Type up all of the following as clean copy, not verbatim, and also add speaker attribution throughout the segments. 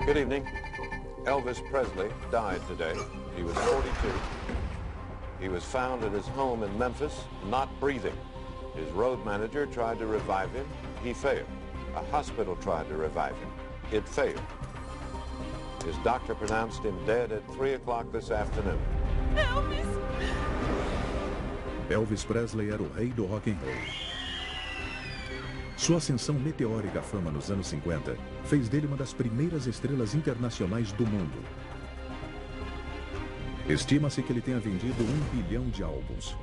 Speaker 1: Good evening. Elvis Presley died today. He was 42. He was found at his home in Memphis, not breathing. His road manager tried to revive him. He failed. A hospital tried to revive him. It failed. His doctor pronounced him dead at 3 o'clock this afternoon.
Speaker 2: Elvis!
Speaker 3: Elvis Presley era o rei do rock and roll. Sua ascensão meteórica à fama nos anos 50 fez dele uma das primeiras estrelas internacionais do mundo. Estima-se que ele tenha vendido 1 bilhão de álbuns.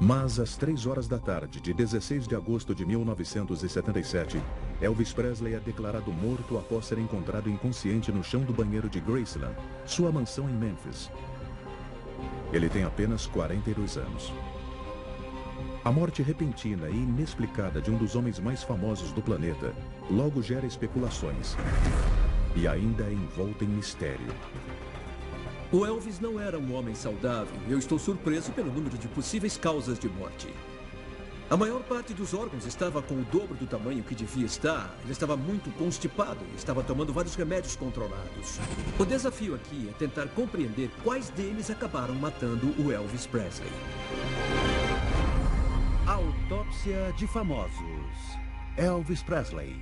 Speaker 3: Mas às 3 horas da tarde de 16 de agosto de 1977, Elvis Presley é declarado morto após ser encontrado inconsciente no chão do banheiro de Graceland, sua mansão em Memphis. Ele tem apenas 42 anos. A morte repentina e inexplicada de um dos homens mais famosos do planeta logo gera especulações e ainda é envolta em mistério.
Speaker 4: O Elvis não era um homem saudável e eu estou surpreso pelo número de possíveis causas de morte. A maior parte dos órgãos estava com o dobro do tamanho que devia estar. Ele estava muito constipado e estava tomando vários remédios controlados. O desafio aqui é tentar compreender quais deles acabaram matando o Elvis Presley.
Speaker 5: Autópsia de famosos. Elvis Presley.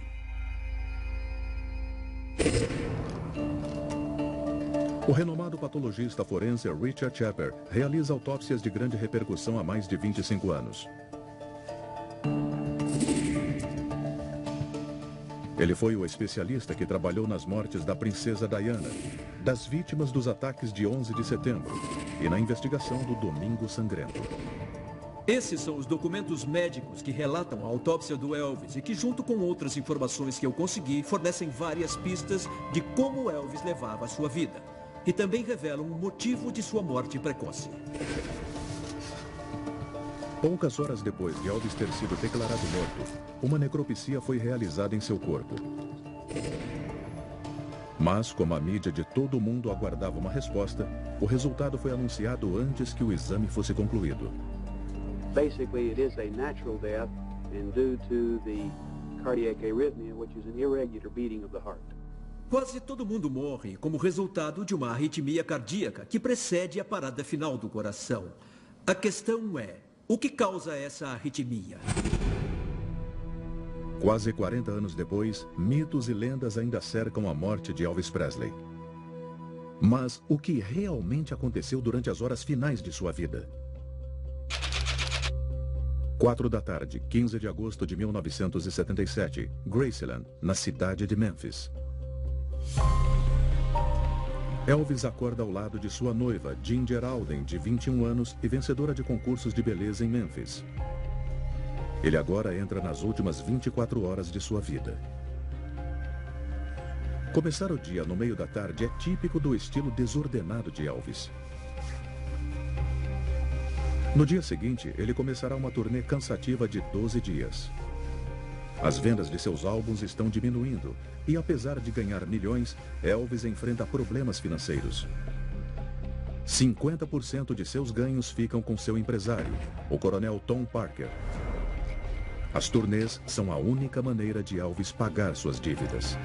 Speaker 3: O renomado patologista forense Richard Shepard realiza autópsias de grande repercussão há mais de 25 anos. Ele foi o especialista que trabalhou nas mortes da princesa Diana, das vítimas dos ataques de 11 de setembro e na investigação do Domingo Sangrento.
Speaker 4: Esses são os documentos médicos que relatam a autópsia do Elvis e que, junto com outras informações que eu consegui, fornecem várias pistas de como Elvis levava a sua vida. E também revelam o motivo de sua morte precoce.
Speaker 3: Poucas horas depois de Elvis ter sido declarado morto, uma necropsia foi realizada em seu corpo. Mas, como a mídia de todo o mundo aguardava uma resposta, o resultado foi anunciado antes que o exame fosse concluído.
Speaker 6: Basically, it is a natural death and due to the cardiac arrhythmia, which is an irregular beating of the heart.
Speaker 4: Quase todo mundo morre como resultado de uma arritmia cardíaca que precede a parada final do coração. A questão é, o que causa essa arritmia?
Speaker 3: Quase 40 anos depois, mitos e lendas ainda cercam a morte de Elvis Presley. Mas o que realmente aconteceu durante as horas finais de sua vida? 4 da tarde, 15 de agosto de 1977, Graceland, na cidade de Memphis. Elvis acorda ao lado de sua noiva, Ginger Alden, de 21 anos e vencedora de concursos de beleza em Memphis. Ele agora entra nas últimas 24 horas de sua vida. Começar o dia no meio da tarde é típico do estilo desordenado de Elvis. No dia seguinte, ele começará uma turnê cansativa de 12 dias. As vendas de seus álbuns estão diminuindo e, apesar de ganhar milhões, Elvis enfrenta problemas financeiros. 50% de seus ganhos ficam com seu empresário, o coronel Tom Parker. As turnês são a única maneira de Elvis pagar suas dívidas.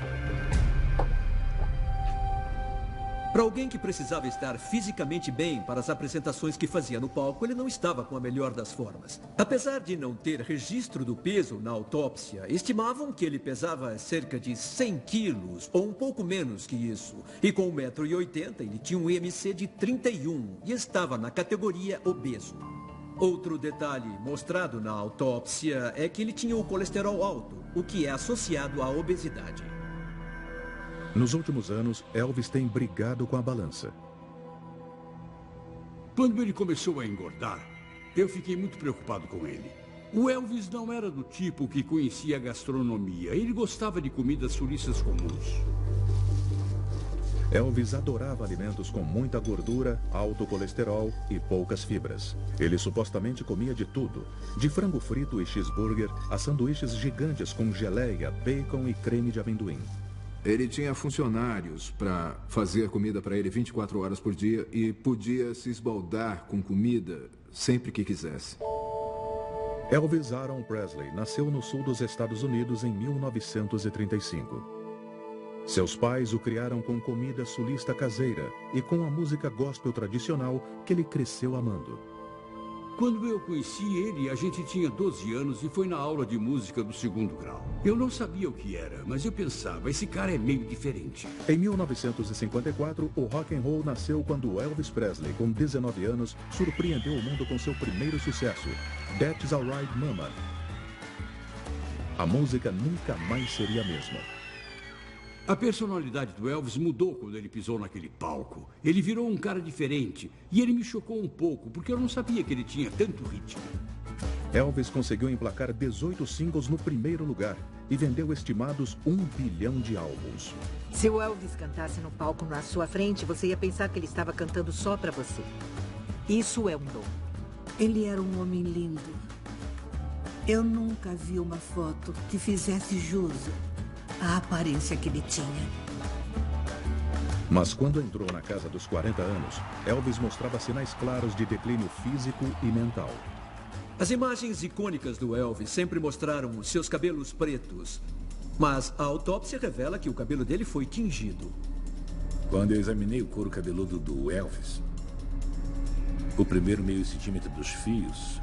Speaker 4: Para alguém que precisava estar fisicamente bem para as apresentações que fazia no palco, ele não estava com a melhor das formas. Apesar de não ter registro do peso na autópsia, estimavam que ele pesava cerca de 100 quilos, ou um pouco menos que isso. E com 1,80 m, ele tinha um IMC de 31 e estava na categoria obeso. Outro detalhe mostrado na autópsia é que ele tinha o colesterol alto, o que é associado à obesidade.
Speaker 3: Nos últimos anos, Elvis tem brigado com a balança.
Speaker 7: Quando ele começou a engordar, eu fiquei muito preocupado com ele. O Elvis não era do tipo que conhecia a gastronomia. Ele gostava de comidas suíças comuns.
Speaker 3: Elvis adorava alimentos com muita gordura, alto colesterol e poucas fibras. Ele supostamente comia de tudo, de frango frito e cheeseburger a sanduíches gigantes com geleia, bacon e creme de amendoim.
Speaker 8: Ele tinha funcionários para fazer comida para ele 24 horas por dia e podia se esbaldar com comida sempre que quisesse.
Speaker 3: Elvis Aaron Presley nasceu no sul dos Estados Unidos em 1935. Seus pais o criaram com comida sulista caseira e com a música gospel tradicional que ele cresceu amando.
Speaker 7: Quando eu conheci ele, a gente tinha 12 anos e foi na aula de música do 2º grau. Eu não sabia o que era, mas eu pensava, esse cara é meio diferente.
Speaker 3: Em 1954, o rock and roll nasceu quando Elvis Presley, com 19 anos, surpreendeu o mundo com seu primeiro sucesso, That's Alright Mama. A música nunca mais seria a mesma.
Speaker 7: A personalidade do Elvis mudou quando ele pisou naquele palco. Ele virou um cara diferente e ele me chocou um pouco, porque eu não sabia que ele tinha tanto ritmo.
Speaker 3: Elvis conseguiu emplacar 18 singles no primeiro lugar e vendeu estimados 1 bilhão de álbuns.
Speaker 2: Se o Elvis cantasse no palco na sua frente, você ia pensar que ele estava cantando só para você. Isso é um dom.
Speaker 9: Ele era um homem lindo. Eu nunca vi uma foto que fizesse jus à aparência que ele tinha.
Speaker 3: Mas quando entrou na casa dos 40 anos, Elvis mostrava sinais claros de declínio físico e mental.
Speaker 4: As imagens icônicas do Elvis sempre mostraram os seus cabelos pretos. Mas a autópsia revela que o cabelo dele foi tingido.
Speaker 10: Quando eu examinei o couro cabeludo do Elvis, o primeiro meio centímetro dos fios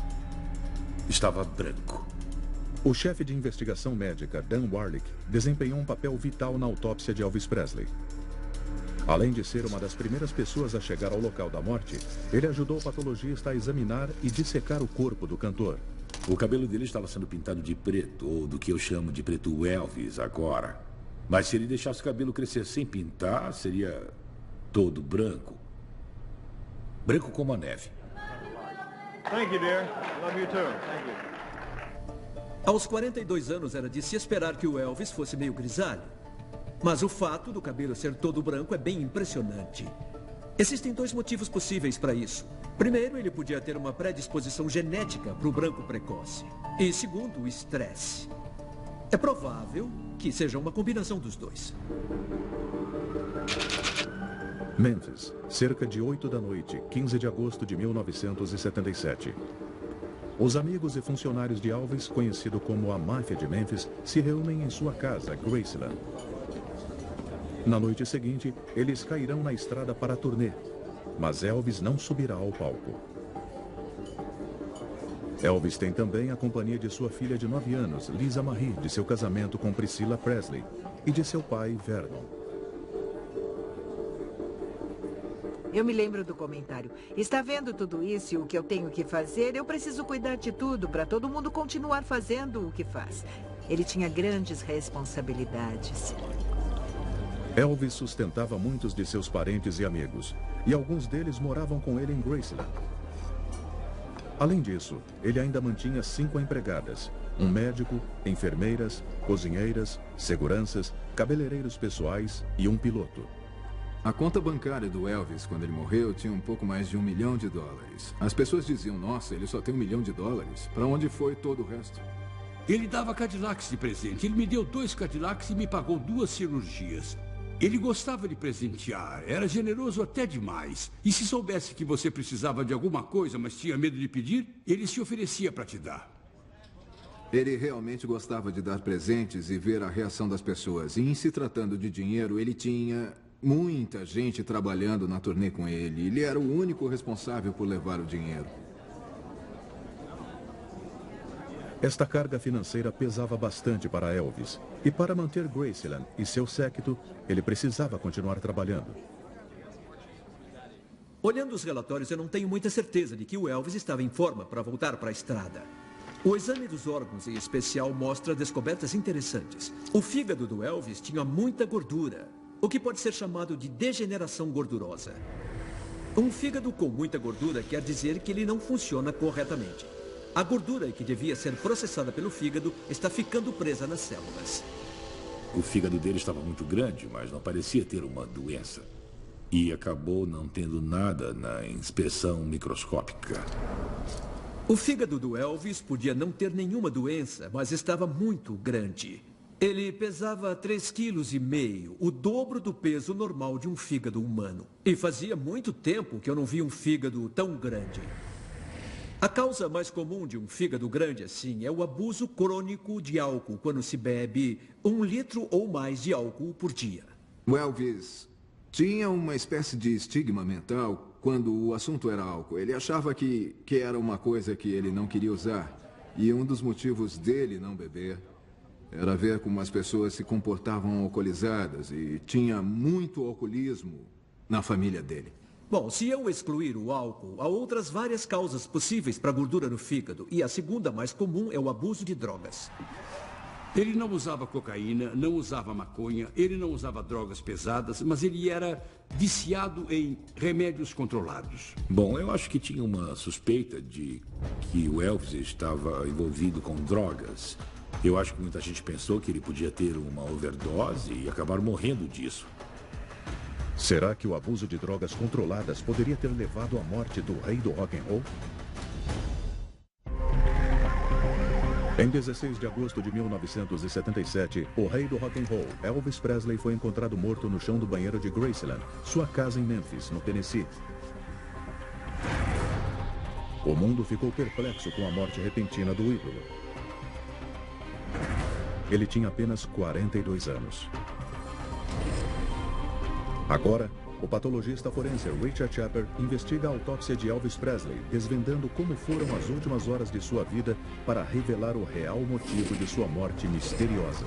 Speaker 10: estava branco.
Speaker 3: O chefe de investigação médica, Dan Warlick, desempenhou um papel vital na autópsia de Elvis Presley. Além de ser uma das primeiras pessoas a chegar ao local da morte, ele ajudou o patologista a examinar e dissecar o corpo do cantor.
Speaker 10: O cabelo dele estava sendo pintado de preto, ou do que eu chamo de preto Elvis agora. Mas se ele deixasse o cabelo crescer sem pintar, seria todo branco. Branco como a neve.
Speaker 1: Thank you, dear. Love you too. Thank you.
Speaker 4: Aos 42 anos era de se esperar que o Elvis fosse meio grisalho. Mas o fato do cabelo ser todo branco é bem impressionante. Existem 2 motivos possíveis para isso. Primeiro, ele podia ter uma predisposição genética para o branco precoce. E segundo, o estresse. É provável que seja uma combinação dos 2.
Speaker 3: Memphis, cerca de 8 da noite, 15 de agosto de 1977. Os amigos e funcionários de Elvis, conhecido como a Máfia de Memphis, se reúnem em sua casa, Graceland. Na noite seguinte, eles cairão na estrada para a turnê, mas Elvis não subirá ao palco. Elvis tem também a companhia de sua filha de 9 anos, Lisa Marie, de seu casamento com Priscilla Presley, e de seu pai, Vernon.
Speaker 2: Eu me lembro do comentário. Está vendo tudo isso e o que eu tenho que fazer? Eu preciso cuidar de tudo para todo mundo continuar fazendo o que faz. Ele tinha grandes responsabilidades.
Speaker 3: Elvis sustentava muitos de seus parentes e amigos, e alguns deles moravam com ele em Graceland. Além disso, ele ainda mantinha 5 empregadas, um médico, enfermeiras, cozinheiras, seguranças, cabeleireiros pessoais e um piloto.
Speaker 8: A conta bancária do Elvis, quando ele morreu, tinha um pouco mais de $1 milhão. As pessoas diziam, nossa, ele só tem $1 milhão. Para onde foi todo o resto?
Speaker 7: Ele dava Cadillacs de presente. Ele me deu 2 Cadillacs e me pagou 2 cirurgias. Ele gostava de presentear, era generoso até demais. E se soubesse que você precisava de alguma coisa, mas tinha medo de pedir, ele se oferecia para te dar.
Speaker 8: Ele realmente gostava de dar presentes e ver a reação das pessoas. E em se tratando de dinheiro, ele tinha muita gente trabalhando na turnê com ele. Ele era o único responsável por levar o dinheiro.
Speaker 3: Esta carga financeira pesava bastante para Elvis. E para manter Graceland e seu séquito, ele precisava continuar trabalhando.
Speaker 4: Olhando os relatórios, eu não tenho muita certeza de que o Elvis estava em forma para voltar para a estrada. O exame dos órgãos, em especial, mostra descobertas interessantes. O fígado do Elvis tinha muita gordura, o que pode ser chamado de degeneração gordurosa. Um fígado com muita gordura quer dizer que ele não funciona corretamente. A gordura que devia ser processada pelo fígado está ficando presa nas células.
Speaker 10: O fígado dele estava muito grande, mas não parecia ter uma doença. E acabou não tendo nada na inspeção microscópica.
Speaker 4: O fígado do Elvis podia não ter nenhuma doença, mas estava muito grande. Ele pesava 3,5 kg, o dobro do peso normal de um fígado humano. E fazia muito tempo que eu não vi um fígado tão grande. A causa mais comum de um fígado grande assim é o abuso crônico de álcool, quando se bebe 1 litro ou mais de álcool por dia.
Speaker 8: O Elvis tinha uma espécie de estigma mental quando o assunto era álcool. Ele achava que era uma coisa que ele não queria usar. E um dos motivos dele não beber era ver como as pessoas se comportavam alcoolizadas, e tinha muito alcoolismo na família dele.
Speaker 4: Bom, se eu excluir o álcool, há outras várias causas possíveis para gordura no fígado. E a segunda mais comum é o abuso de drogas.
Speaker 7: Ele não usava cocaína, não usava maconha, ele não usava drogas pesadas, mas ele era viciado em remédios controlados.
Speaker 10: Bom, eu acho que tinha uma suspeita de que o Elvis estava envolvido com drogas. Eu acho que muita gente pensou que ele podia ter uma overdose e acabar morrendo disso.
Speaker 3: Será que o abuso de drogas controladas poderia ter levado à morte do rei do rock and roll? Em 16 de agosto de 1977, o rei do rock and roll, Elvis Presley, foi encontrado morto no chão do banheiro de Graceland, sua casa em Memphis, no Tennessee. O mundo ficou perplexo com a morte repentina do ídolo. Ele tinha apenas 42 anos. Agora, o patologista forense Richard Shepard investiga a autópsia de Elvis Presley, desvendando como foram as últimas horas de sua vida para revelar o real motivo de sua morte misteriosa.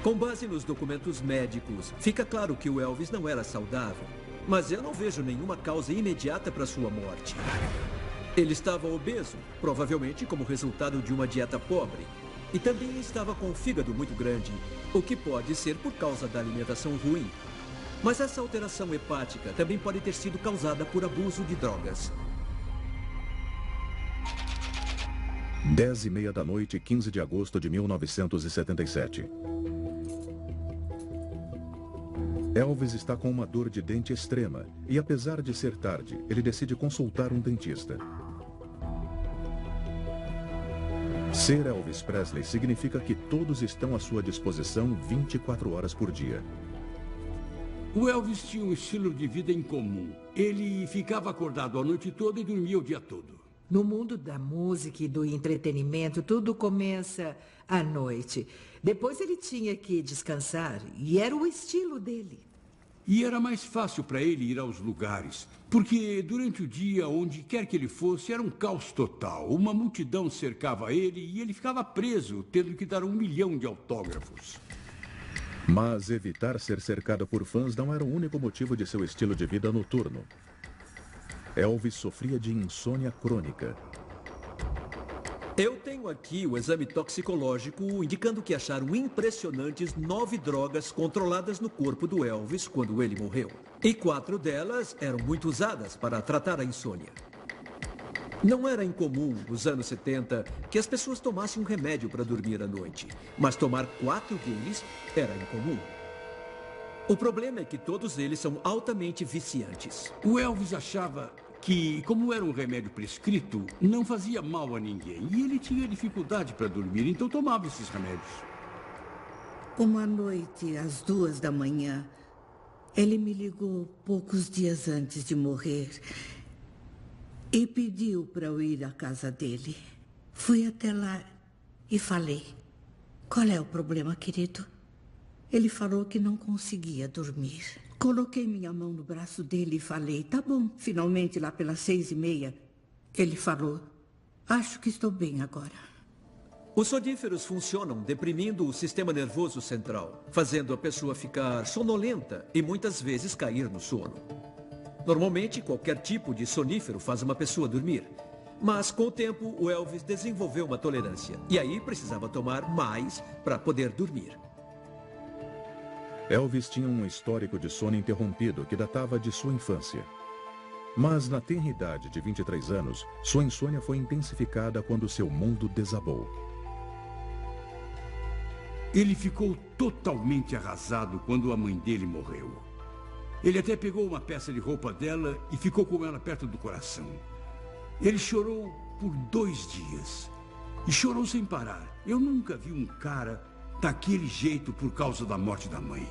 Speaker 4: Com base nos documentos médicos, fica claro que o Elvis não era saudável. Mas eu não vejo nenhuma causa imediata para sua morte. Ele estava obeso, provavelmente como resultado de uma dieta pobre. E também estava com o fígado muito grande, o que pode ser por causa da alimentação ruim. Mas essa alteração hepática também pode ter sido causada por abuso de drogas.
Speaker 3: 10h30 da noite, 15 de agosto de 1977. Elvis está com uma dor de dente extrema e, apesar de ser tarde, ele decide consultar um dentista. Ser Elvis Presley significa que todos estão à sua disposição 24 horas por dia.
Speaker 7: O Elvis tinha um estilo de vida incomum. Ele ficava acordado a noite toda e dormia o dia todo.
Speaker 2: No mundo da música e do entretenimento, tudo começa à noite. Depois ele tinha que descansar e era o estilo dele.
Speaker 7: E era mais fácil para ele ir aos lugares, porque durante o dia, onde quer que ele fosse, era um caos total. Uma multidão cercava ele e ele ficava preso, tendo que dar 1 milhão de autógrafos.
Speaker 3: Mas evitar ser cercado por fãs não era o único motivo de seu estilo de vida noturno. Elvis sofria de insônia crônica.
Speaker 4: Eu tenho aqui o exame toxicológico indicando que acharam impressionantes 9 drogas controladas no corpo do Elvis quando ele morreu. E 4 delas eram muito usadas para tratar a insônia. Não era incomum, nos anos 70, que as pessoas tomassem um remédio para dormir à noite. Mas tomar 4 deles era incomum. O problema é que todos eles são altamente viciantes.
Speaker 7: O Elvis achava que, como era um remédio prescrito, não fazia mal a ninguém. E ele tinha dificuldade para dormir, então tomava esses remédios.
Speaker 9: Uma noite, às 2 da manhã, ele me ligou poucos dias antes de morrer e pediu para eu ir à casa dele. Fui até lá e falei: "Qual é o problema, querido?" Ele falou que não conseguia dormir. Coloquei minha mão no braço dele e falei: "Tá bom." Finalmente, lá pelas 6h30, ele falou: "Acho que estou bem agora."
Speaker 4: Os soníferos funcionam deprimindo o sistema nervoso central, fazendo a pessoa ficar sonolenta e muitas vezes cair no sono. Normalmente, qualquer tipo de sonífero faz uma pessoa dormir. Mas, com o tempo, o Elvis desenvolveu uma tolerância. E aí precisava tomar mais para poder dormir.
Speaker 3: Elvis tinha um histórico de sono interrompido que datava de sua infância. Mas na tenra idade de 23 anos, sua insônia foi intensificada quando seu mundo desabou.
Speaker 7: Ele ficou totalmente arrasado quando a mãe dele morreu. Ele até pegou uma peça de roupa dela e ficou com ela perto do coração. Ele chorou por 2 dias. E chorou sem parar. Eu nunca vi um cara daquele jeito por causa da morte da mãe.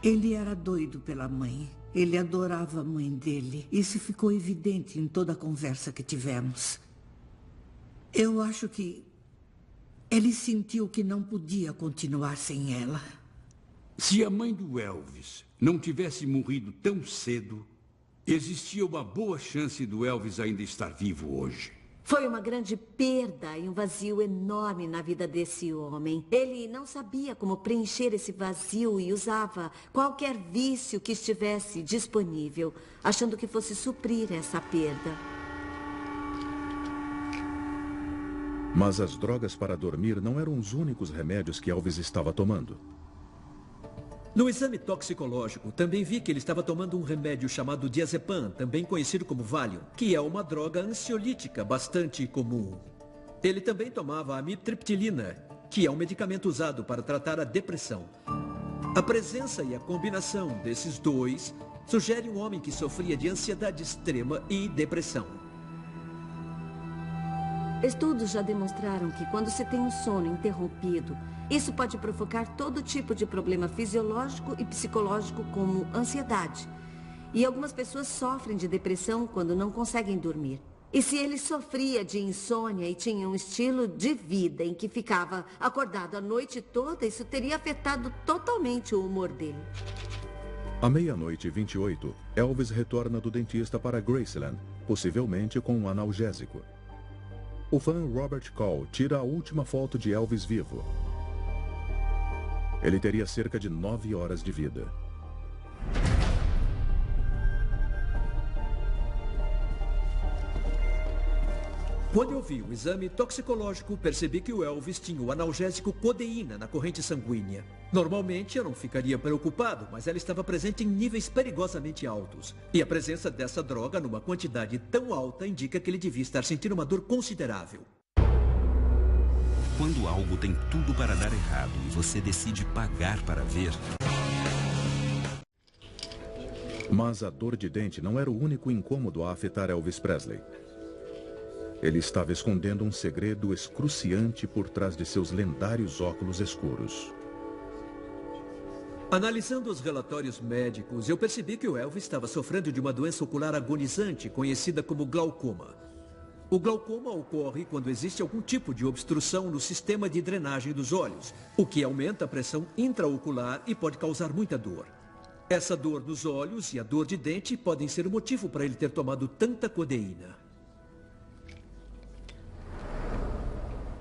Speaker 9: Ele era doido pela mãe. Ele adorava a mãe dele. Isso ficou evidente em toda a conversa que tivemos. Eu acho que ele sentiu que não podia continuar sem ela.
Speaker 7: Se a mãe do Elvis não tivesse morrido tão cedo, existia uma boa chance do Elvis ainda estar vivo hoje.
Speaker 11: Foi uma grande perda e um vazio enorme na vida desse homem. Ele não sabia como preencher esse vazio e usava qualquer vício que estivesse disponível, achando que fosse suprir essa perda.
Speaker 3: Mas as drogas para dormir não eram os únicos remédios que Elvis estava tomando.
Speaker 4: No exame toxicológico, também vi que ele estava tomando um remédio chamado diazepam, também conhecido como Valium, que é uma droga ansiolítica bastante comum. Ele também tomava amitriptilina, que é um medicamento usado para tratar a depressão. A presença e a combinação desses dois sugere um homem que sofria de ansiedade extrema e depressão.
Speaker 11: Estudos já demonstraram que quando se tem um sono interrompido, isso pode provocar todo tipo de problema fisiológico e psicológico, como ansiedade. E algumas pessoas sofrem de depressão quando não conseguem dormir. E se ele sofria de insônia e tinha um estilo de vida em que ficava acordado a noite toda, isso teria afetado totalmente o humor dele.
Speaker 3: À 00:28, Elvis retorna do dentista para Graceland, possivelmente com um analgésico. O fã Robert Call tira a última foto de Elvis vivo. Ele teria cerca de 9 horas de vida.
Speaker 4: Quando eu vi o exame toxicológico, percebi que o Elvis tinha o analgésico codeína na corrente sanguínea. Normalmente eu não ficaria preocupado, mas ela estava presente em níveis perigosamente altos. E a presença dessa droga numa quantidade tão alta indica que ele devia estar sentindo uma dor considerável.
Speaker 12: Quando algo tem tudo para dar errado e você decide pagar para ver...
Speaker 3: Mas a dor de dente não era o único incômodo a afetar Elvis Presley. Ele estava escondendo um segredo excruciante por trás de seus lendários óculos escuros.
Speaker 4: Analisando os relatórios médicos, eu percebi que o Elvis estava sofrendo de uma doença ocular agonizante, conhecida como glaucoma. O glaucoma ocorre quando existe algum tipo de obstrução no sistema de drenagem dos olhos, o que aumenta a pressão intraocular e pode causar muita dor. Essa dor nos olhos e a dor de dente podem ser o motivo para ele ter tomado tanta codeína.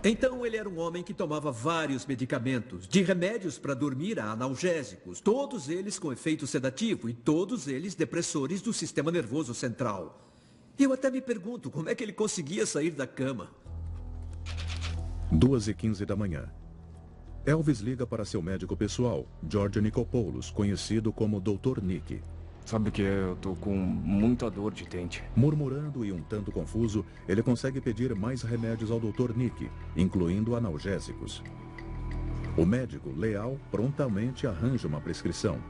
Speaker 4: Então ele era um homem que tomava vários medicamentos, de remédios para dormir a analgésicos, todos eles com efeito sedativo e todos eles depressores do sistema nervoso central. Eu até me pergunto como é que ele conseguia sair da cama.
Speaker 3: 2:15 da manhã. Elvis liga para seu médico pessoal, George Nikolopoulos, conhecido como Dr. Nick.
Speaker 13: Sabe que eu tô com muita dor de dente.
Speaker 3: Murmurando e um tanto confuso, ele consegue pedir mais remédios ao Dr. Nick, incluindo analgésicos. O médico, leal, prontamente arranja uma prescrição.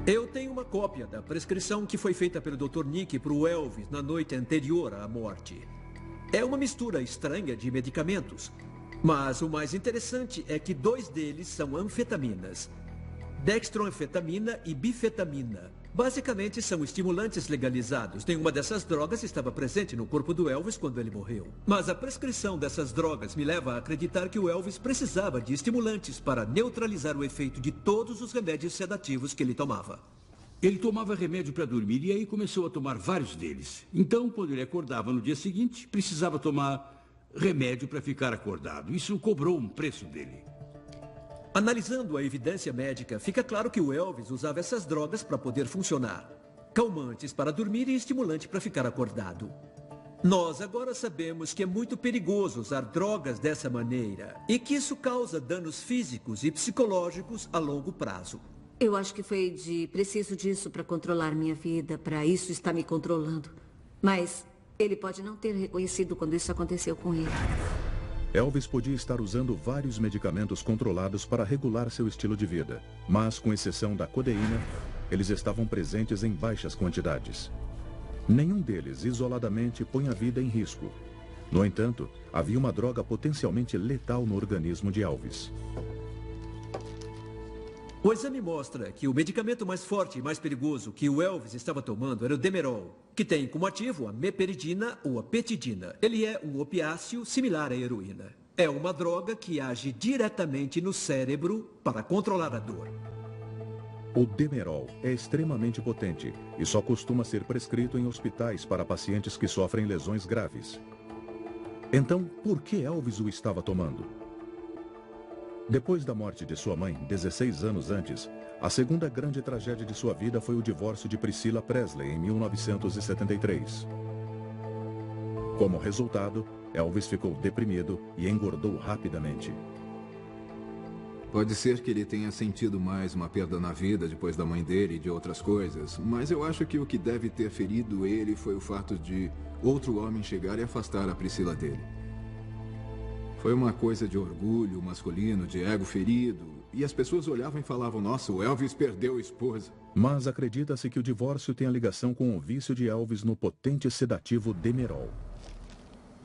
Speaker 4: Eu tenho uma cópia da prescrição que foi feita pelo Dr. Nick para o Elvis na noite anterior à morte. É uma mistura estranha de medicamentos, mas o mais interessante é que 2 deles são anfetaminas. Dextroanfetamina e bifetamina. Basicamente são estimulantes legalizados. Nenhuma dessas drogas estava presente no corpo do Elvis quando ele morreu. Mas a prescrição dessas drogas me leva a acreditar que o Elvis precisava de estimulantes para neutralizar o efeito de todos os remédios sedativos que ele tomava.
Speaker 7: Ele tomava remédio para dormir e aí começou a tomar vários deles. Então, quando ele acordava no dia seguinte, precisava tomar remédio para ficar acordado. Isso cobrou um preço dele.
Speaker 4: Analisando a evidência médica, fica claro que o Elvis usava essas drogas para poder funcionar. Calmantes para dormir e estimulante para ficar acordado. Nós agora sabemos que é muito perigoso usar drogas dessa maneira e que isso causa danos físicos e psicológicos a longo prazo.
Speaker 11: Eu acho que foi preciso disso para controlar minha vida, para isso estar me controlando. Mas ele pode não ter reconhecido quando isso aconteceu com ele.
Speaker 3: Elvis podia estar usando vários medicamentos controlados para regular seu estilo de vida, mas, com exceção da codeína, eles estavam presentes em baixas quantidades. Nenhum deles, isoladamente, põe a vida em risco. No entanto, havia uma droga potencialmente letal no organismo de Elvis.
Speaker 4: O exame mostra que o medicamento mais forte e mais perigoso que o Elvis estava tomando era o Demerol, que tem como ativo a meperidina ou a petidina. Ele é um opiáceo similar à heroína. É uma droga que age diretamente no cérebro para controlar a dor.
Speaker 3: O Demerol é extremamente potente e só costuma ser prescrito em hospitais para pacientes que sofrem lesões graves. Então, por que Elvis o estava tomando? Depois da morte de sua mãe, 16 anos antes, a segunda grande tragédia de sua vida foi o divórcio de Priscilla Presley em 1973. Como resultado, Elvis ficou deprimido e engordou rapidamente.
Speaker 8: Pode ser que ele tenha sentido mais uma perda na vida depois da mãe dele e de outras coisas, mas eu acho que o que deve ter ferido ele foi o fato de outro homem chegar e afastar a Priscilla dele. Foi uma coisa de orgulho masculino, de ego ferido, e as pessoas olhavam e falavam, nossa, o Elvis perdeu a esposa.
Speaker 3: Mas acredita-se que o divórcio tem a ligação com o vício de Elvis no potente sedativo Demerol.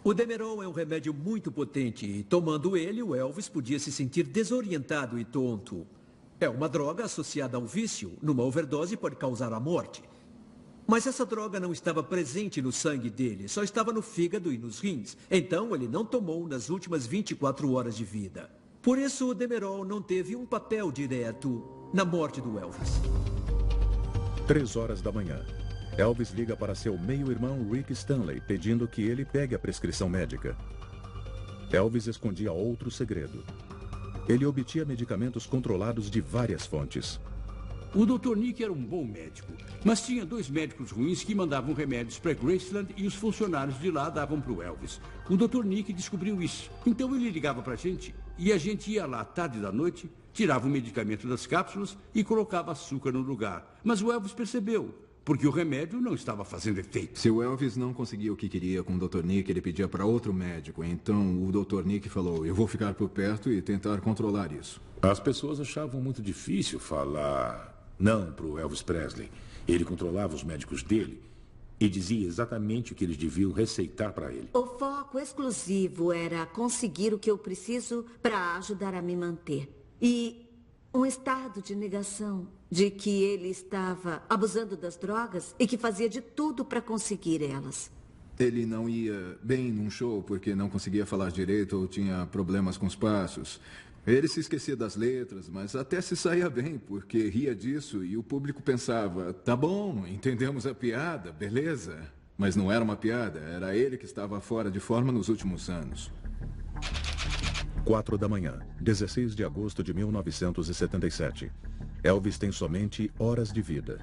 Speaker 4: O Demerol é um remédio muito potente e, tomando ele, o Elvis podia se sentir desorientado e tonto. É uma droga associada ao vício. Numa overdose pode causar a morte. Mas essa droga não estava presente no sangue dele, só estava no fígado e nos rins. Então ele não tomou nas últimas 24 horas de vida. Por isso o Demerol não teve um papel direto na morte do Elvis.
Speaker 3: 3 horas da manhã. Elvis liga para seu meio-irmão Rick Stanley, pedindo que ele pegue a prescrição médica. Elvis escondia outro segredo. Ele obtinha medicamentos controlados de várias fontes.
Speaker 7: O Dr. Nick era um bom médico, mas tinha 2 médicos ruins que mandavam remédios para Graceland e os funcionários de lá davam para o Elvis. O Dr. Nick descobriu isso, então ele ligava para a gente e a gente ia lá à tarde da noite, tirava o medicamento das cápsulas e colocava açúcar no lugar. Mas o Elvis percebeu, porque o remédio não estava fazendo efeito.
Speaker 8: Se o Elvis não conseguia o que queria com o Dr. Nick, ele pedia para outro médico. Então o Dr. Nick falou, eu vou ficar por perto e tentar controlar isso.
Speaker 10: As pessoas achavam muito difícil falar não para o Elvis Presley. Ele controlava os médicos dele e dizia exatamente o que eles deviam receitar para ele.
Speaker 11: O foco exclusivo era conseguir o que eu preciso para ajudar a me manter. E um estado de negação de que ele estava abusando das drogas e que fazia de tudo para conseguir elas.
Speaker 8: Ele não ia bem num show porque não conseguia falar direito ou tinha problemas com os passos. Ele se esquecia das letras, mas até se saía bem, porque ria disso e o público pensava, tá bom, entendemos a piada, beleza. Mas não era uma piada, era ele que estava fora de forma nos últimos anos.
Speaker 3: 4 da manhã, 16 de agosto de 1977. Elvis tem somente horas de vida.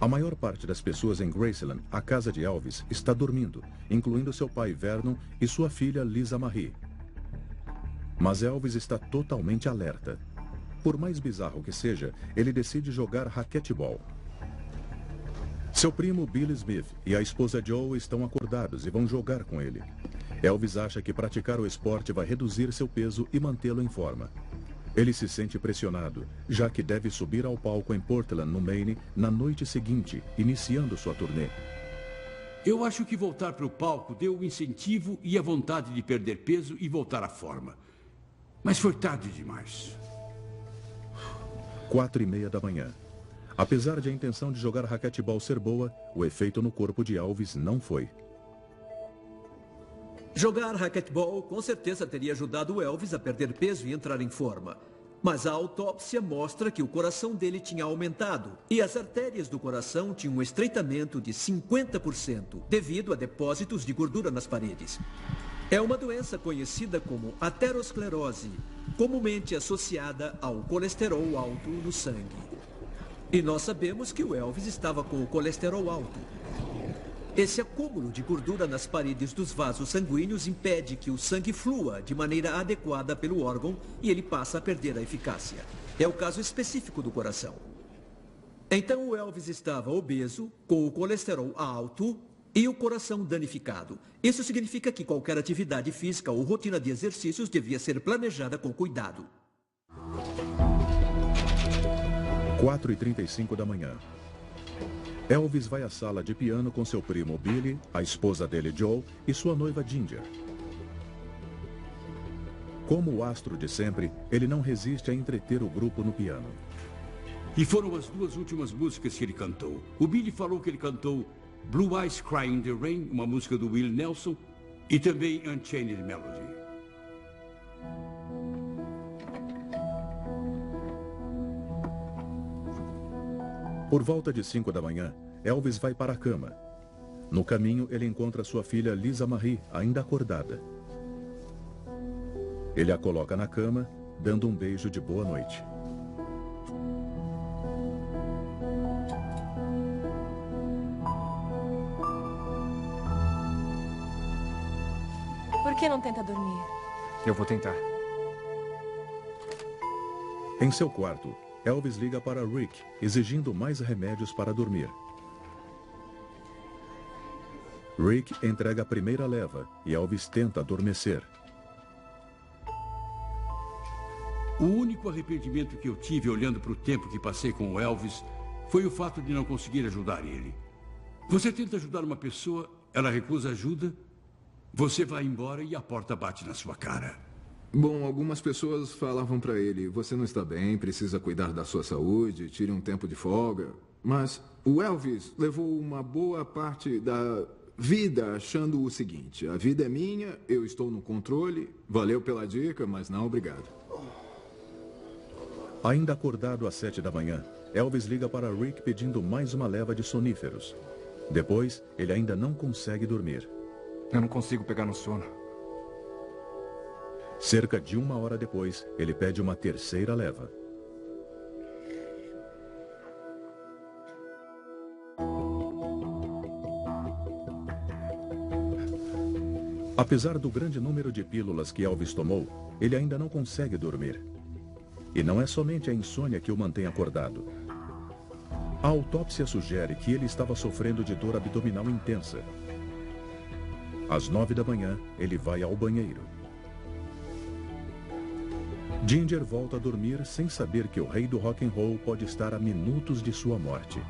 Speaker 3: A maior parte das pessoas em Graceland, a casa de Elvis, está dormindo, incluindo seu pai Vernon e sua filha Lisa Marie. Mas Elvis está totalmente alerta. Por mais bizarro que seja, ele decide jogar raquetebol. Seu primo Billy Smith e a esposa Joe estão acordados e vão jogar com ele. Elvis acha que praticar o esporte vai reduzir seu peso e mantê-lo em forma. Ele se sente pressionado, já que deve subir ao palco em Portland, no Maine, na noite seguinte, iniciando sua turnê.
Speaker 7: Eu acho que voltar para o palco deu o incentivo e a vontade de perder peso e voltar à forma. Mas foi tarde demais.
Speaker 3: 4:30 da manhã. Apesar de a intenção de jogar raquetebol ser boa, o efeito no corpo de Elvis não foi.
Speaker 4: Jogar raquetebol com certeza teria ajudado o Elvis a perder peso e entrar em forma. Mas a autópsia mostra que o coração dele tinha aumentado e as artérias do coração tinham um estreitamento de 50% devido a depósitos de gordura nas paredes. É uma doença conhecida como aterosclerose, comumente associada ao colesterol alto no sangue. E nós sabemos que o Elvis estava com o colesterol alto. Esse acúmulo de gordura nas paredes dos vasos sanguíneos impede que o sangue flua de maneira adequada pelo órgão e ele passa a perder a eficácia. É o caso específico do coração. Então o Elvis estava obeso, com o colesterol alto e o coração danificado. Isso significa que qualquer atividade física ou rotina de exercícios devia ser planejada com cuidado.
Speaker 3: 4:35 da manhã. Elvis vai à sala de piano com seu primo Billy, a esposa dele Joe e sua noiva Ginger. Como o astro de sempre, ele não resiste a entreter o grupo no piano.
Speaker 7: E foram as duas últimas músicas que ele cantou. O Billy falou que ele cantou Blue Eyes Cry in the Rain, uma música do Willie Nelson, e também Unchained Melody.
Speaker 3: Por volta de 5 da manhã, Elvis vai para a cama. No caminho, ele encontra sua filha Lisa Marie, ainda acordada. Ele a coloca na cama, dando um beijo de boa noite.
Speaker 14: Por que não tenta dormir?
Speaker 13: Eu vou tentar.
Speaker 3: Em seu quarto, Elvis liga para Rick, exigindo mais remédios para dormir. Rick entrega a primeira leva e Elvis tenta adormecer.
Speaker 7: O único arrependimento que eu tive olhando para o tempo que passei com o Elvis foi o fato de não conseguir ajudar ele. Você tenta ajudar uma pessoa, ela recusa ajuda, você vai embora e a porta bate na sua cara.
Speaker 8: Bom, algumas pessoas falavam para ele, você não está bem, precisa cuidar da sua saúde, tire um tempo de folga. Mas o Elvis levou uma boa parte da vida achando o seguinte, a vida é minha, eu estou no controle, valeu pela dica, mas não obrigado.
Speaker 3: Ainda acordado às 7 da manhã, Elvis liga para Rick pedindo mais uma leva de soníferos. Depois, ele ainda não consegue dormir.
Speaker 13: Eu não consigo pegar no sono.
Speaker 3: Cerca de 1 hora depois, ele pede uma terceira leva. Apesar do grande número de pílulas que Elvis tomou, ele ainda não consegue dormir. E não é somente a insônia que o mantém acordado. A autópsia sugere que ele estava sofrendo de dor abdominal intensa. Às 9 da manhã, ele vai ao banheiro. Ginger volta a dormir sem saber que o rei do rock and roll pode estar a minutos de sua morte.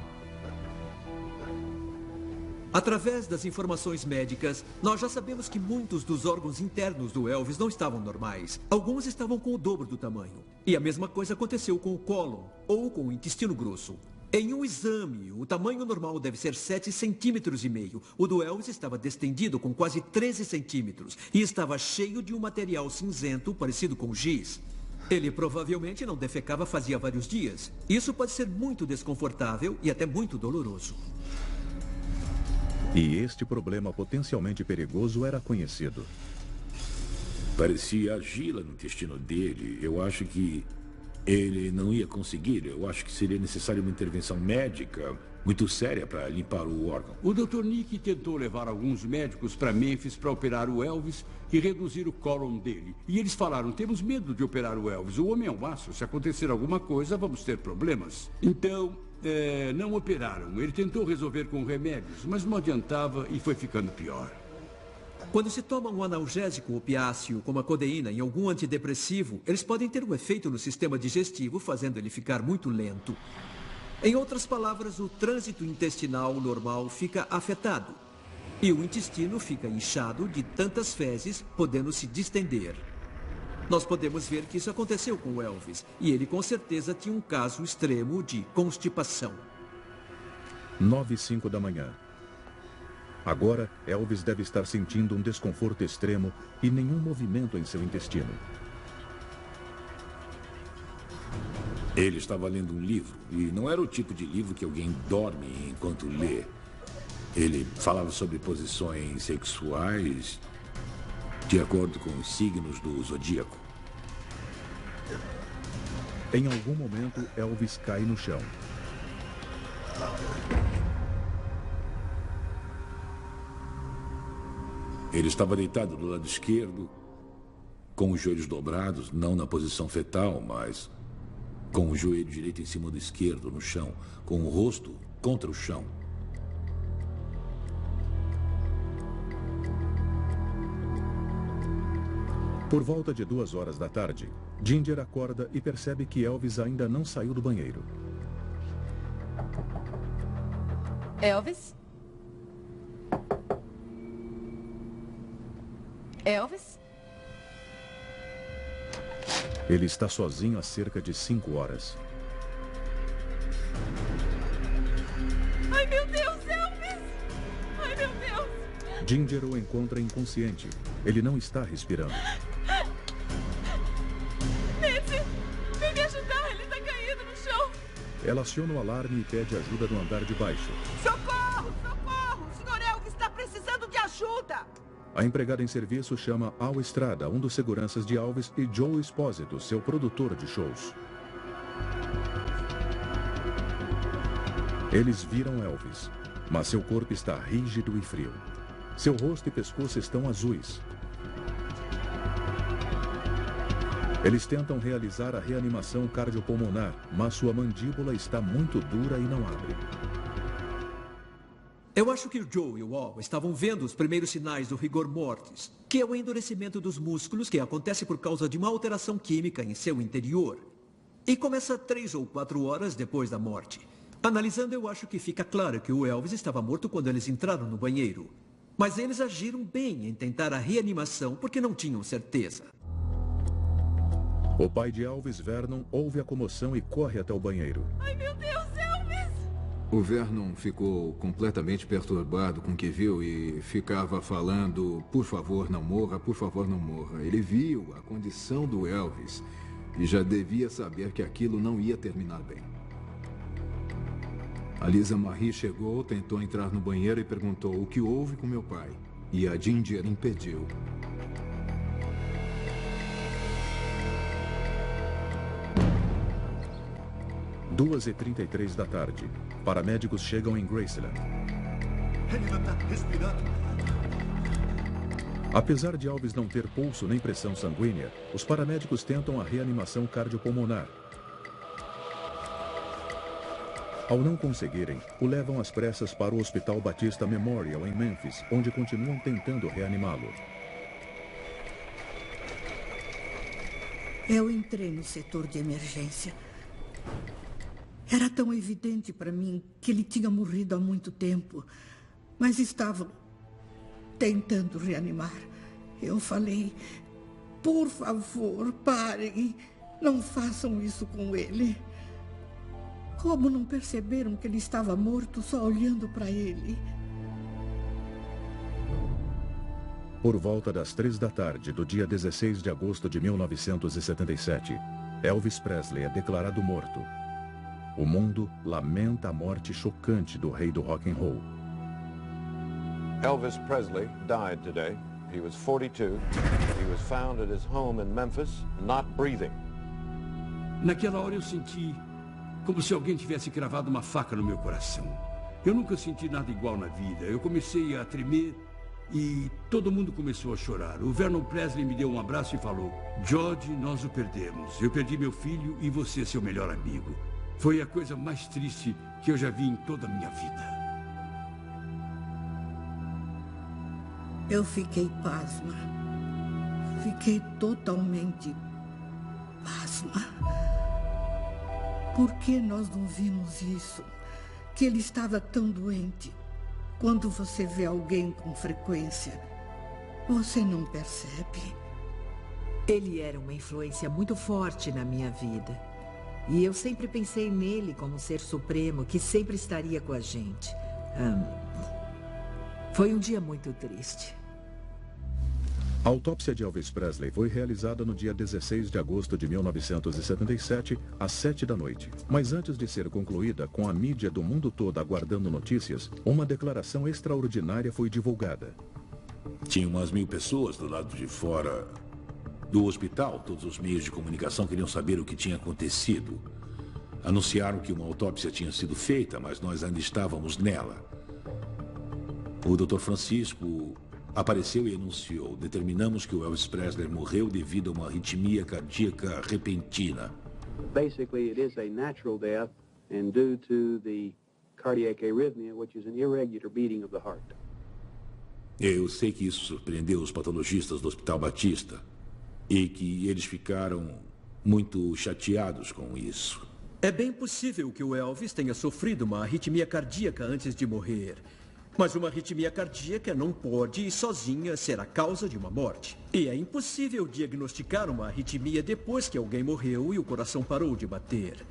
Speaker 4: Através das informações médicas, nós já sabemos que muitos dos órgãos internos do Elvis não estavam normais. Alguns estavam com o dobro do tamanho. E a mesma coisa aconteceu com o cólon, ou com o intestino grosso. Em um exame, o tamanho normal deve ser 7,5 centímetros. O do Elvis estava distendido com quase 13 centímetros e estava cheio de um material cinzento parecido com giz. Ele provavelmente não defecava fazia vários dias. Isso pode ser muito desconfortável e até muito doloroso.
Speaker 3: E este problema potencialmente perigoso era conhecido.
Speaker 10: Parecia argila no intestino dele. Eu acho que ele não ia conseguir. Eu acho que seria necessária uma intervenção médica muito séria para limpar o órgão.
Speaker 7: O Dr. Nick tentou levar alguns médicos para Memphis para operar o Elvis e reduzir o cólon dele. E eles falaram, temos medo de operar o Elvis. O homem é um aço. Se acontecer alguma coisa, vamos ter problemas. Então, não operaram. Ele tentou resolver com remédios, mas não adiantava e foi ficando pior.
Speaker 4: Quando se toma um analgésico opiáceo, como a codeína, em algum antidepressivo, eles podem ter um efeito no sistema digestivo, fazendo ele ficar muito lento. Em outras palavras, o trânsito intestinal normal fica afetado. E o intestino fica inchado de tantas fezes, podendo se distender. Nós podemos ver que isso aconteceu com o Elvis, e ele com certeza tinha um caso extremo de constipação.
Speaker 3: 9h05 da manhã. Agora, Elvis deve estar sentindo um desconforto extremo e nenhum movimento em seu intestino.
Speaker 10: Ele estava lendo um livro, e não era o tipo de livro que alguém dorme enquanto lê. Ele falava sobre posições sexuais de acordo com os signos do zodíaco.
Speaker 3: Em algum momento, Elvis cai no chão.
Speaker 10: Ele estava deitado do lado esquerdo, com os joelhos dobrados, não na posição fetal, mas com o joelho direito em cima do esquerdo, no chão, com o rosto contra o chão.
Speaker 3: Por volta de 2 horas da tarde, Ginger acorda e percebe que Elvis ainda não saiu do banheiro.
Speaker 14: Elvis? Elvis?
Speaker 3: Ele está sozinho há cerca de 5 horas.
Speaker 15: Ai, meu Deus, Elvis! Ai, meu Deus!
Speaker 3: Ginger o encontra inconsciente. Ele não está respirando.
Speaker 15: Nancy, vem me ajudar, ele está caído no chão.
Speaker 3: Ela aciona o alarme e pede ajuda no andar de baixo.
Speaker 2: Socorro! Socorro! O Sr. Elvis está precisando de ajuda!
Speaker 3: A empregada em serviço chama Al Estrada, um dos seguranças de Elvis, e Joe Esposito, seu produtor de shows. Eles viram Elvis, mas seu corpo está rígido e frio. Seu rosto e pescoço estão azuis. Eles tentam realizar a reanimação cardiopulmonar, mas sua mandíbula está muito dura e não abre.
Speaker 4: Eu acho que o Joe e o Al estavam vendo os primeiros sinais do rigor mortis, que é o endurecimento dos músculos que acontece por causa de uma alteração química em seu interior. E começa 3 ou 4 horas depois da morte. Analisando, eu acho que fica claro que o Elvis estava morto quando eles entraram no banheiro. Mas eles agiram bem em tentar a reanimação porque não tinham certeza.
Speaker 3: O pai de Elvis, Vernon, ouve a comoção e corre até o banheiro.
Speaker 15: Ai, meu Deus, Elvis!
Speaker 8: O Vernon ficou completamente perturbado com o que viu e ficava falando, por favor, não morra, por favor, não morra. Ele viu a condição do Elvis e já devia saber que aquilo não ia terminar bem. A Lisa Marie chegou, tentou entrar no banheiro e perguntou o que houve com meu pai. E a Ginger impediu.
Speaker 3: Às 2h33 da tarde, paramédicos chegam em Graceland.
Speaker 16: Ele não está respirando.
Speaker 3: Apesar de Elvis não ter pulso nem pressão sanguínea, os paramédicos tentam a reanimação cardiopulmonar. Ao não conseguirem, o levam às pressas para o Hospital Batista Memorial, em Memphis, onde continuam tentando reanimá-lo.
Speaker 9: Eu entrei no setor de emergência. Era tão evidente para mim que ele tinha morrido há muito tempo, mas estavam tentando reanimar. Eu falei, por favor, parem, não façam isso com ele. Como não perceberam que ele estava morto só olhando para ele?
Speaker 3: Por volta das 3 da tarde do dia 16 de agosto de 1977, Elvis Presley é declarado morto. O mundo lamenta a morte chocante do rei do rock and roll.
Speaker 1: Elvis Presley died today. He was 42. He was found at his home in Memphis, not breathing.
Speaker 7: Naquela hora eu senti como se alguém tivesse cravado uma faca no meu coração. Eu nunca senti nada igual na vida. Eu comecei a tremer e todo mundo começou a chorar. O Vernon Presley me deu um abraço e falou: George, nós o perdemos. Eu perdi meu filho e você, seu melhor amigo. Foi a coisa mais triste que eu já vi em toda a minha vida.
Speaker 9: Eu fiquei pasma. Fiquei totalmente pasma. Por que nós não vimos isso? Que ele estava tão doente. Quando você vê alguém com frequência, você não percebe.
Speaker 2: Ele era uma influência muito forte na minha vida. E eu sempre pensei nele como um ser supremo que sempre estaria com a gente. Foi um dia muito triste.
Speaker 3: A autópsia de Elvis Presley foi realizada no dia 16 de agosto de 1977, às 7 da noite. Mas antes de ser concluída, com a mídia do mundo todo aguardando notícias, uma declaração extraordinária foi divulgada.
Speaker 10: Tinha umas 1000 pessoas do lado de fora do hospital. Todos os meios de comunicação queriam saber o que tinha acontecido. Anunciaram que uma autópsia tinha sido feita, mas nós ainda estávamos nela. O Dr. Francisco apareceu e anunciou: determinamos que o Elvis Presley morreu devido a uma arritmia cardíaca repentina.
Speaker 6: Basically, it is a natural death and due to the cardiac arrhythmia, which is an irregular beating of the heart.
Speaker 10: Eu sei que isso surpreendeu os patologistas do Hospital Batista e que eles ficaram muito chateados com isso.
Speaker 4: É bem possível que o Elvis tenha sofrido uma arritmia cardíaca antes de morrer. Mas uma arritmia cardíaca não pode, sozinha, ser a causa de uma morte. E é impossível diagnosticar uma arritmia depois que alguém morreu e o coração parou de bater.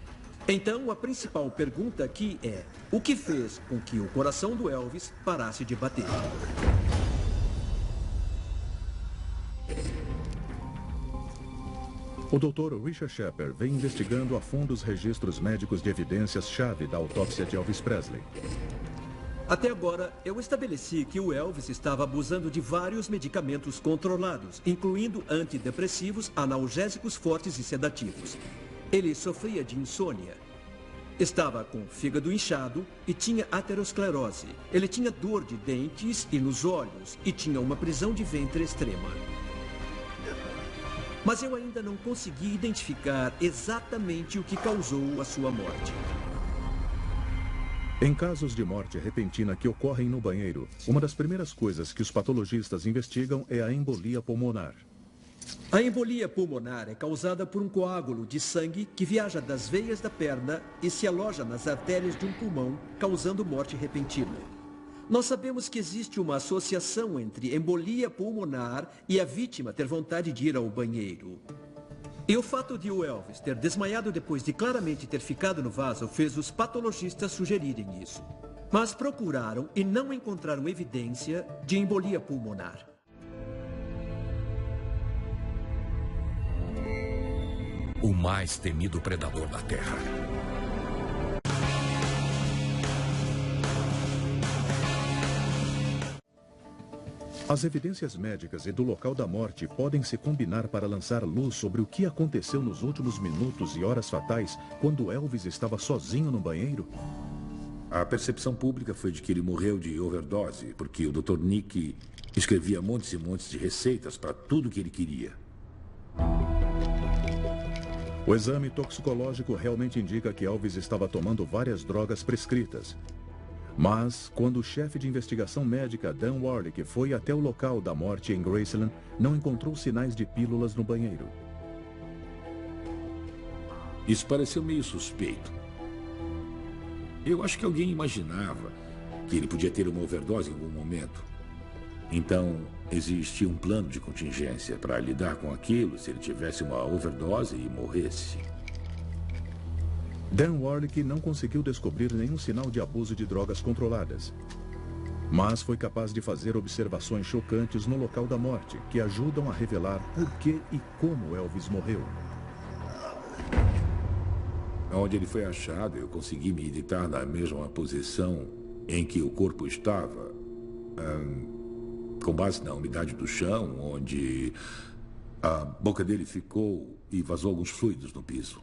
Speaker 4: Então, a principal pergunta aqui é: o que fez com que o coração do Elvis parasse de bater?
Speaker 3: O Dr. Richard Shepard vem investigando a fundo os registros médicos de evidências-chave da autópsia de Elvis Presley.
Speaker 4: Até agora, eu estabeleci que o Elvis estava abusando de vários medicamentos controlados, incluindo antidepressivos, analgésicos fortes e sedativos. Ele sofria de insônia. Estava com o fígado inchado e tinha aterosclerose. Ele tinha dor de dentes e nos olhos e tinha uma prisão de ventre extrema. Mas eu ainda não consegui identificar exatamente o que causou a sua morte.
Speaker 3: Em casos de morte repentina que ocorrem no banheiro, uma das primeiras coisas que os patologistas investigam é a embolia pulmonar.
Speaker 4: A embolia pulmonar é causada por um coágulo de sangue que viaja das veias da perna e se aloja nas artérias de um pulmão, causando morte repentina. Nós sabemos que existe uma associação entre embolia pulmonar e a vítima ter vontade de ir ao banheiro. E o fato de o Elvis ter desmaiado depois de claramente ter ficado no vaso fez os patologistas sugerirem isso. Mas procuraram e não encontraram evidência de embolia pulmonar.
Speaker 12: O mais temido predador da Terra.
Speaker 3: As evidências médicas e do local da morte podem se combinar para lançar luz sobre o que aconteceu nos últimos minutos e horas fatais quando Elvis estava sozinho no banheiro?
Speaker 10: A percepção pública foi de que ele morreu de overdose, porque o Dr. Nick escrevia montes e montes de receitas para tudo que ele queria.
Speaker 3: O exame toxicológico realmente indica que Elvis estava tomando várias drogas prescritas. Mas, quando o chefe de investigação médica, Dan Warlick, foi até o local da morte em Graceland, não encontrou sinais de pílulas no banheiro.
Speaker 10: Isso pareceu meio suspeito. Eu acho que alguém imaginava que ele podia ter uma overdose em algum momento. Então, existia um plano de contingência para lidar com aquilo se ele tivesse uma overdose e morresse.
Speaker 3: Dan Warlick não conseguiu descobrir nenhum sinal de abuso de drogas controladas. Mas foi capaz de fazer observações chocantes no local da morte, que ajudam a revelar por que e como Elvis morreu.
Speaker 10: Onde ele foi achado, eu consegui me deitar na mesma posição em que o corpo estava, com base na umidade do chão, onde a boca dele ficou e vazou alguns fluidos no piso.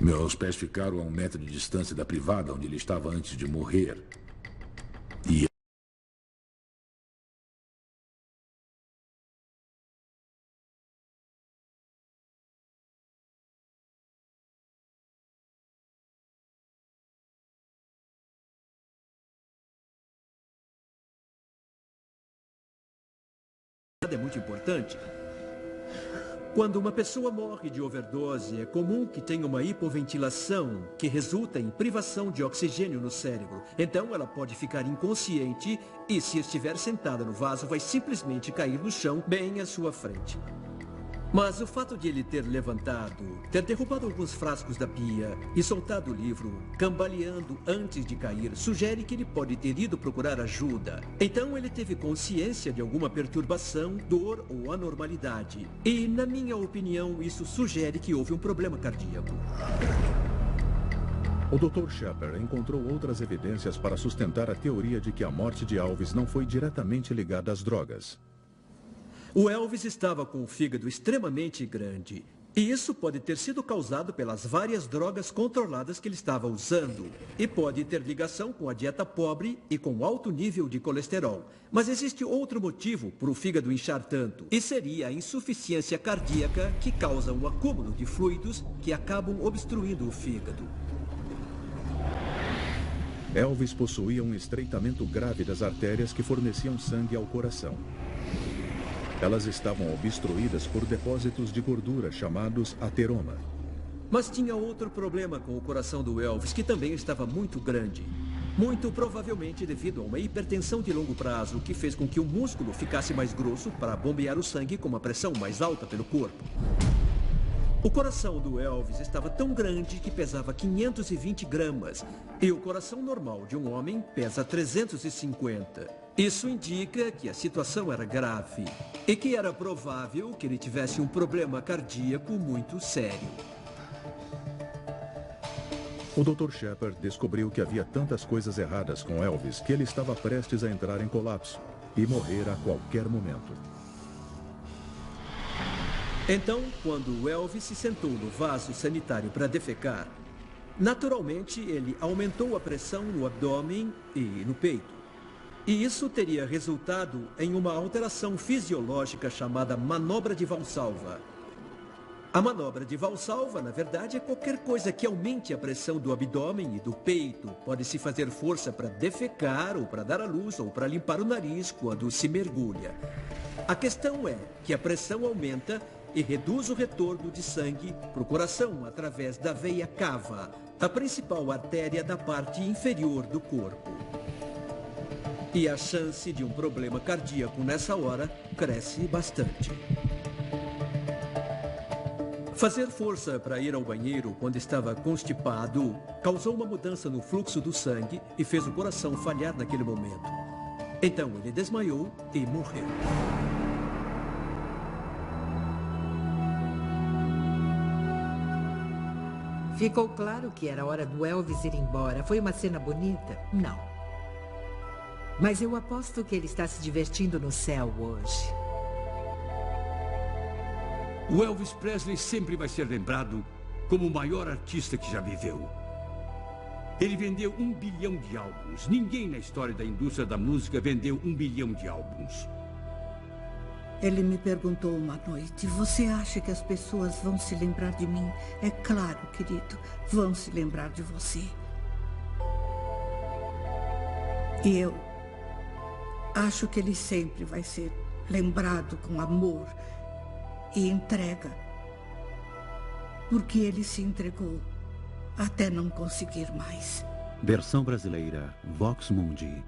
Speaker 10: Meus pés ficaram a 1 metro de distância da privada onde ele estava antes de morrer. E
Speaker 4: é muito importante. Quando uma pessoa morre de overdose, é comum que tenha uma hipoventilação que resulta em privação de oxigênio no cérebro. Então ela pode ficar inconsciente e, se estiver sentada no vaso, vai simplesmente cair no chão bem à sua frente. Mas o fato de ele ter levantado, ter derrubado alguns frascos da pia e soltado o livro, cambaleando antes de cair, sugere que ele pode ter ido procurar ajuda. Então ele teve consciência de alguma perturbação, dor ou anormalidade. E, na minha opinião, isso sugere que houve um problema cardíaco.
Speaker 3: O Dr. Shepard encontrou outras evidências para sustentar a teoria de que a morte de Elvis não foi diretamente ligada às drogas.
Speaker 4: O Elvis estava com o fígado extremamente grande. E isso pode ter sido causado pelas várias drogas controladas que ele estava usando. E pode ter ligação com a dieta pobre e com alto nível de colesterol. Mas existe outro motivo para o fígado inchar tanto. E seria a insuficiência cardíaca que causa um acúmulo de fluidos que acabam obstruindo o fígado.
Speaker 3: Elvis possuía um estreitamento grave das artérias que forneciam sangue ao coração. Elas estavam obstruídas por depósitos de gordura chamados ateroma.
Speaker 4: Mas tinha outro problema com o coração do Elvis, que também estava muito grande. Muito provavelmente devido a uma hipertensão de longo prazo que fez com que o músculo ficasse mais grosso para bombear o sangue com uma pressão mais alta pelo corpo. O coração do Elvis estava tão grande que pesava 520 gramas e o coração normal de um homem pesa 350. Isso indica que a situação era grave e que era provável que ele tivesse um problema cardíaco muito sério.
Speaker 3: O Dr. Shepard descobriu que havia tantas coisas erradas com Elvis que ele estava prestes a entrar em colapso e morrer a qualquer momento.
Speaker 4: Então, quando Elvis se sentou no vaso sanitário para defecar, naturalmente ele aumentou a pressão no abdômen e no peito. E isso teria resultado em uma alteração fisiológica chamada manobra de Valsalva. A manobra de Valsalva, na verdade, é qualquer coisa que aumente a pressão do abdômen e do peito. Pode-se fazer força para defecar, ou para dar à luz, ou para limpar o nariz quando se mergulha. A questão é que a pressão aumenta e reduz o retorno de sangue para o coração através da veia cava, a principal artéria da parte inferior do corpo. E a chance de um problema cardíaco nessa hora cresce bastante. Fazer força para ir ao banheiro quando estava constipado causou uma mudança no fluxo do sangue e fez o coração falhar naquele momento. Então ele desmaiou e morreu.
Speaker 2: Ficou claro que era hora do Elvis ir embora. Foi uma cena bonita? Não. Mas eu aposto que ele está se divertindo no céu hoje.
Speaker 7: O Elvis Presley sempre vai ser lembrado como o maior artista que já viveu. Ele vendeu 1 bilhão de álbuns. Ninguém na história da indústria da música vendeu 1 bilhão de álbuns.
Speaker 9: Ele me perguntou uma noite, você acha que as pessoas vão se lembrar de mim? É claro, querido, vão se lembrar de você. E eu acho que ele sempre vai ser lembrado com amor e entrega, porque ele se entregou até não conseguir mais.
Speaker 5: Versão brasileira, Vox Mundi.